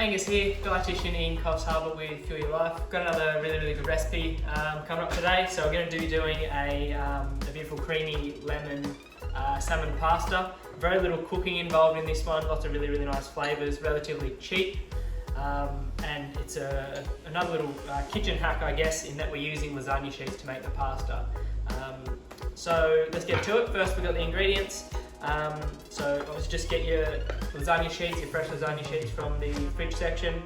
Angus here, dietitian in Coffs Harbour with Fuel Your Life. Got another really good recipe coming up today. So we're going to be doing a beautiful creamy lemon salmon pasta. Very little cooking involved in this one, lots of really nice flavours, relatively cheap. And it's another little kitchen hack, I guess, in that we're using lasagna sheets to make the pasta. So let's get to it. First we've got the ingredients. So obviously just get your lasagna sheets, your fresh lasagna sheets from the fridge section.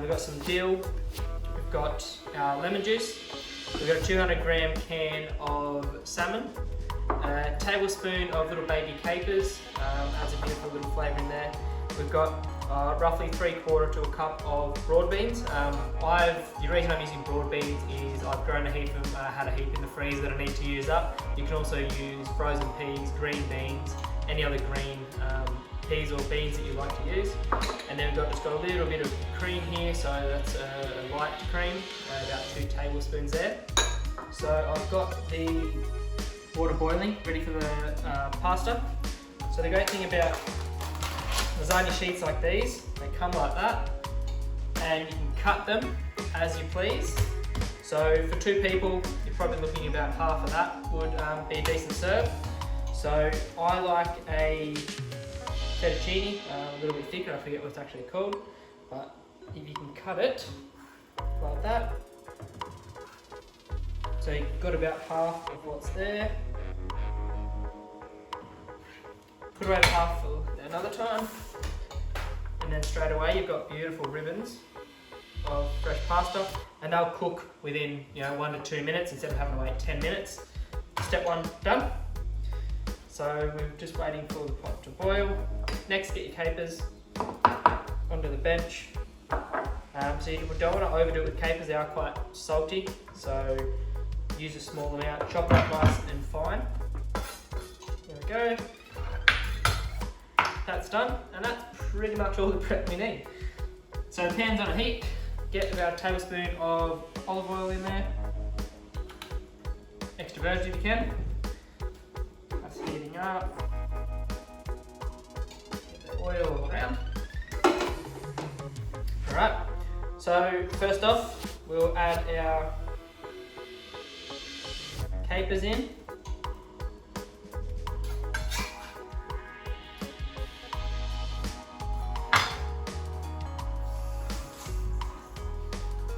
We've got some dill, we've got lemon juice, we've got a 200 gram can of salmon, a tablespoon of little baby capers, adds a beautiful little flavour in there. We've got roughly 3/4 to a cup of broad beans. The reason I'm using broad beans is I've grown a heap of, had a heap in the freezer that I need to use up. You can also use frozen peas, green beans, any other green peas or beans that you like to use. And then we've just got a little bit of cream here, so that's a light cream, about 2 tablespoons there. So I've got the water boiling, ready for the pasta. So the great thing about lasagna sheets like these, they come like that, and you can cut them as you please. So for 2 people, you're probably looking about half of that would be a decent serve. So I like a fettuccine, a little bit thicker, I forget what it's actually called, but if you can cut it like that, so you've got about half of what's there. Put away the half for another time, and then straight away you've got beautiful ribbons of fresh pasta, and they'll cook within 1 to 2 minutes instead of having to wait 10 minutes. Step 1 done. So we're just waiting for the pot to boil. Next, get your capers onto the bench. So you don't want to overdo it with capers, they are quite salty, so use a small amount, chop it up nice and fine. There we go. That's done, and that's pretty much all the prep we need. So the pan's on a heat, get about a tablespoon of olive oil in there, extra virgin if you can. That's heating up, get the oil all around. Alright, so first off, we'll add our capers in.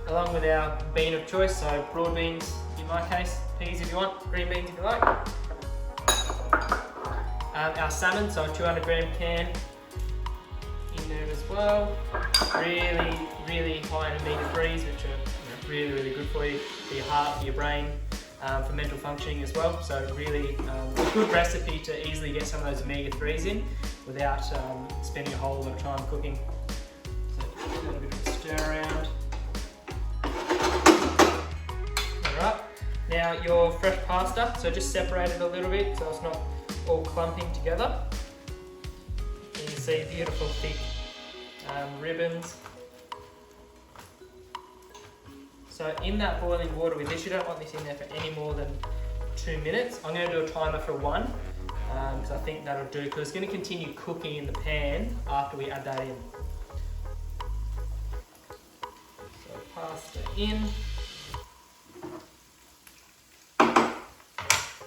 Along with our bean of choice, so broad beans in my case, peas if you want, green beans if you like. Our salmon, so a 200 gram can in there as well. Really high in omega-3s, which are really good for you, for your heart, for your brain, for mental functioning as well. So really a good recipe to easily get some of those omega-3s in without spending a whole lot of time cooking. So a little bit of a stir around. Now your fresh pasta, so just separate it a little bit so it's not all clumping together. You can see beautiful thick ribbons. So in that boiling water with this, you don't want this in there for any more than 2 minutes. I'm going to do a timer for 1 because I think that'll do, because it's going to continue cooking in the pan after we add that in. So pasta in.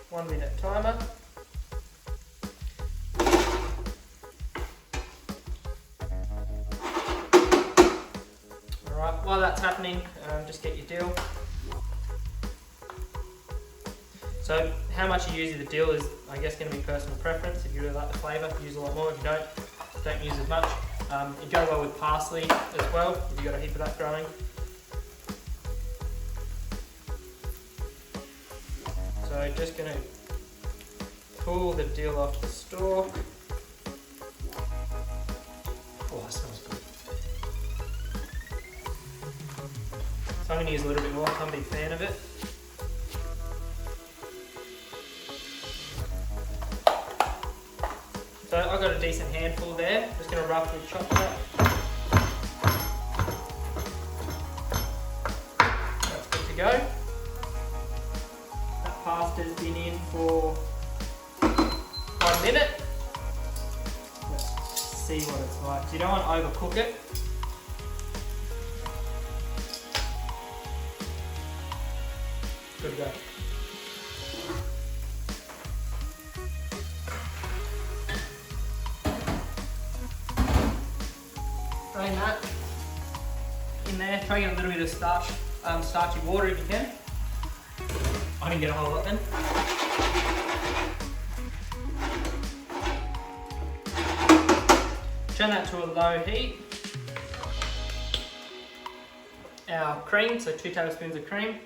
1 minute timer. Alright, while that's happening, just get your dill. So how much you use of the dill is, I guess, going to be personal preference. If you really like the flavour, use a lot more. If you don't use as much. It goes well with parsley as well, if you've got a heap of that growing. So just going to pull the dill off the stalk. Oh, that smells good. So I'm going to use a little bit more, I'm a big fan of it. So I've got a decent handful there, just going to roughly chop that. That's good to go. Pasta's been in for 1 minute. Let's see what it's like. So you don't want to overcook it. good to go. Throwing that in there. Try to get a little bit of starchy water if you can. I didn't get a whole lot then. Turn that to a low heat. Our cream, so 2 tablespoons of cream.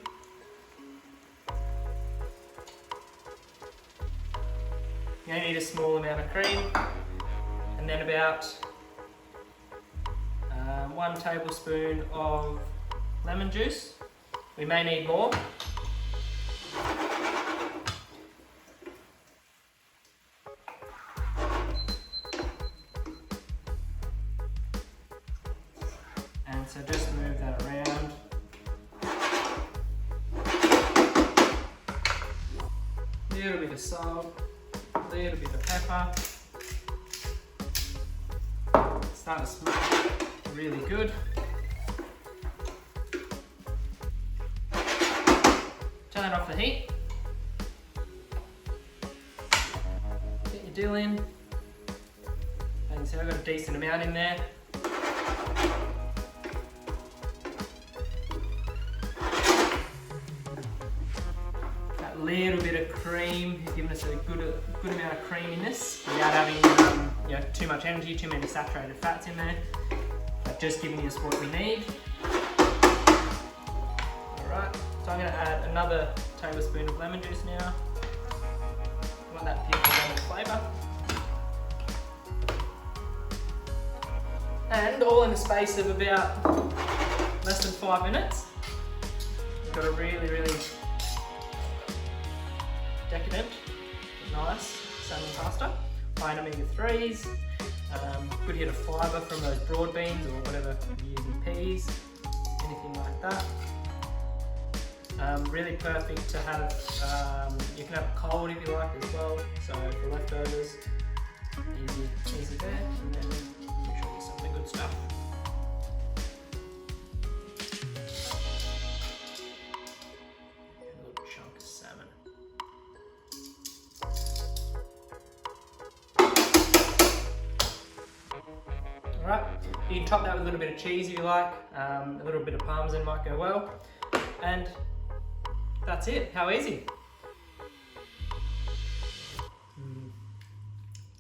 You only need a small amount of cream. And then about 1 tablespoon of lemon juice. We may need more. And so just move that around. A little bit of salt, a little bit of pepper. It's starting to smell really good. Turn that off the heat. Get your dill in. And so I've got a decent amount in there. That little bit of cream is giving us a good amount of creaminess without having too much energy, too many saturated fats in there. But just giving us what we need. Alright, so I'm going to add another tablespoon of lemon juice now. I want that pink lemon flavour. And all in the space of about less than 5 minutes. We've got a really, really decadent, nice salmon pasta. High in omega-3s, good hit of fibre from those broad beans or whatever you're using, peas, anything like that. Really perfect to have, you can have it cold if you like as well, so for leftovers, easy there, and then make sure you some of the good stuff. A little chunk of salmon. Alright, you can top that with a little bit of cheese if you like, a little bit of parmesan might go well, and that's it. How easy.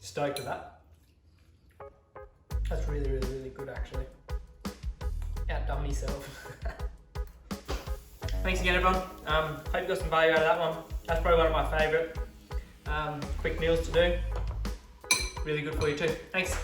Stoked with that. That's really, really, really good actually. Outdone myself. Thanks again everyone. Hope you got some value out of that one. That's probably one of my favourite quick meals to do. Really good for you too. Thanks.